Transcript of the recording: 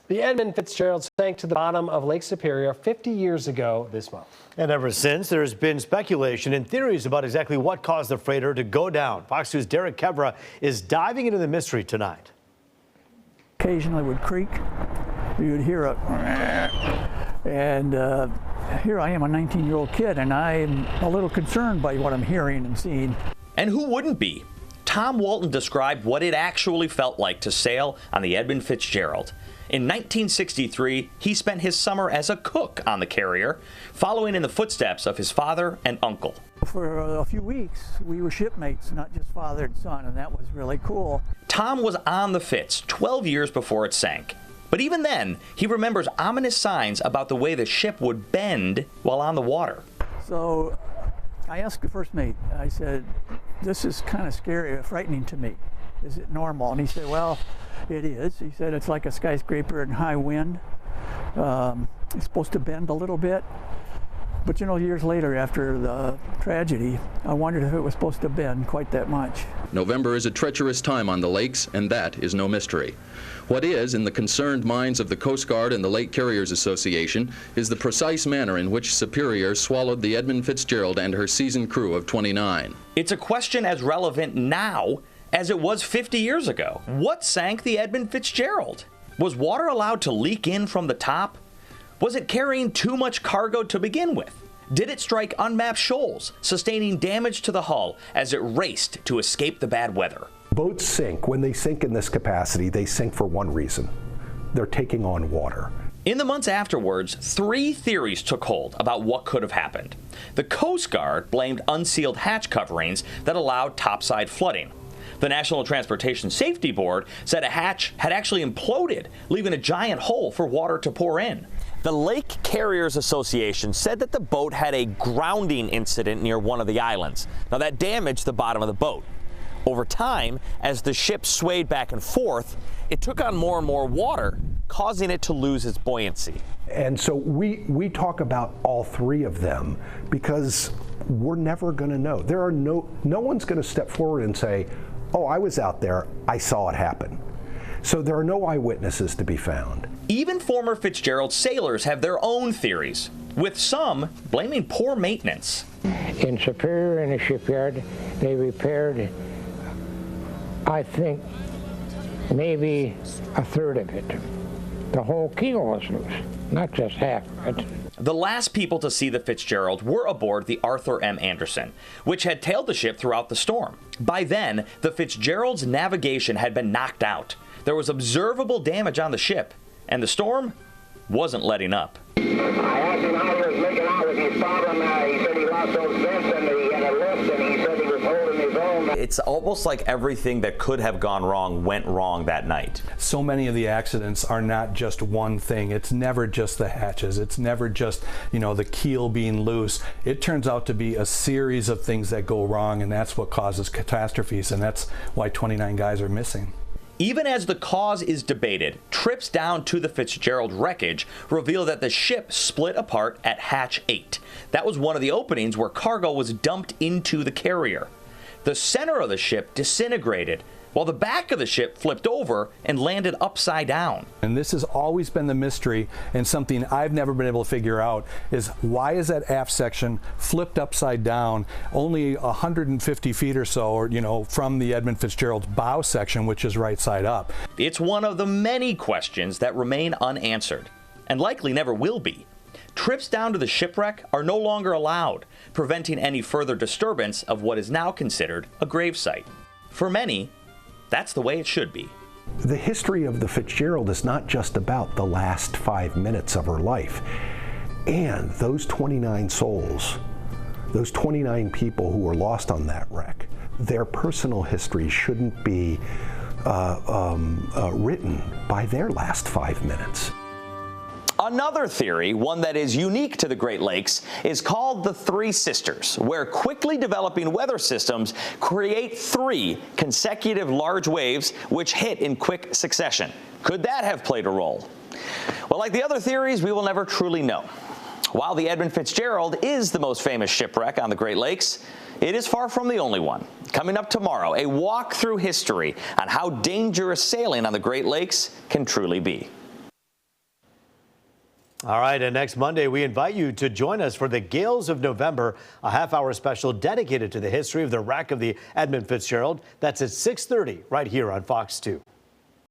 The Edmund Fitzgerald sank to the bottom of Lake Superior 50 years ago this month. And ever since, there's been speculation and theories about exactly what caused the freighter to go down. Fox News' Derek Kevra is diving into the mystery tonight. Occasionally would creak. You'd hear a and here I am, a 19-year-old kid, and I'm a little concerned by what I'm hearing and seeing. And who wouldn't be? Tom Walton described what it actually felt like to sail on the Edmund Fitzgerald. In 1963, he spent his summer as a cook on the carrier, following in the footsteps of his father and uncle. For a few weeks, we were shipmates, not just father and son, and that was really cool. Tom was on the Fitz 12 years before it sank. But even then, he remembers ominous signs about the way the ship would bend while on the water. So I asked the first mate, I said, this is kind of scary, frightening to me. Is it normal? And he said, well, it is. He said it's like a skyscraper in high wind. It's supposed to bend a little bit. But you know, years later after the tragedy, I wondered if it was supposed to bend quite that much. November is a treacherous time on the lakes, and that is no mystery. What is, in the concerned minds of the Coast Guard and the Lake Carriers Association, is the precise manner in which Superior swallowed the Edmund Fitzgerald and her seasoned crew of 29. It's a question as relevant now as it was 50 years ago. What sank the Edmund Fitzgerald? Was water allowed to leak in from the top? Was it carrying too much cargo to begin with? Did it strike unmapped shoals, sustaining damage to the hull as it raced to escape the bad weather? Boats sink. When they sink in this capacity, they sink for one reason. They're taking on water. In the months afterwards, 3 theories took hold about what could have happened. The Coast Guard blamed unsealed hatch coverings that allowed topside flooding. The National Transportation Safety Board said a hatch had actually imploded, leaving a giant hole for water to pour in. The Lake Carriers Association said that the boat had a grounding incident near one of the islands. Now that damaged the bottom of the boat. Over time, as the ship swayed back and forth, it took on more and more water, causing it to lose its buoyancy. And so we talk about all 3 of them because we're never going to know. There are no one's going to step forward and say, oh, I was out there, I saw it happen. So there are no eyewitnesses to be found. Even former Fitzgerald sailors have their own theories, with some blaming poor maintenance. In Superior, in the shipyard, they repaired, I think, maybe a third of it. The whole keel was loose, not just half of it. The last people to see the Fitzgerald were aboard the Arthur M. Anderson, which had tailed the ship throughout the storm. By then, the Fitzgerald's navigation had been knocked out. There was observable damage on the ship, and the storm wasn't letting up. I asked him how he was making out with his problem. He said he lost those vents and he had a lift, and he said he was holding his own. It's almost like everything that could have gone wrong went wrong that night. So many of the accidents are not just one thing. It's never just the hatches. It's never just, the keel being loose. It turns out to be a series of things that go wrong, and that's what causes catastrophes, and that's why 29 guys are missing. Even as the cause is debated, trips down to the Fitzgerald wreckage reveal that the ship split apart at hatch 8. That was one of the openings where cargo was dumped into the carrier. The center of the ship disintegrated, while the back of the ship flipped over and landed upside down. And this has always been the mystery, and something I've never been able to figure out is why is that aft section flipped upside down only 150 feet or so, or from the Edmund Fitzgerald's bow section, which is right side up. It's one of the many questions that remain unanswered, and likely never will be. Trips down to the shipwreck are no longer allowed, preventing any further disturbance of what is now considered a gravesite. For many, that's the way it should be. The history of the Fitzgerald is not just about the last 5 minutes of her life. And those 29 souls, those 29 people who were lost on that wreck, their personal history shouldn't be written by their last 5 minutes. Another theory, one that is unique to the Great Lakes, is called the Three Sisters, where quickly developing weather systems create 3 consecutive large waves which hit in quick succession. Could that have played a role? Well, like the other theories, we will never truly know. While the Edmund Fitzgerald is the most famous shipwreck on the Great Lakes, it is far from the only one. Coming up tomorrow, a walk through history on how dangerous sailing on the Great Lakes can truly be. All right, and next Monday, we invite you to join us for the Gales of November, a half-hour special dedicated to the history of the wreck of the Edmund Fitzgerald. That's at 6:30 right here on Fox 2.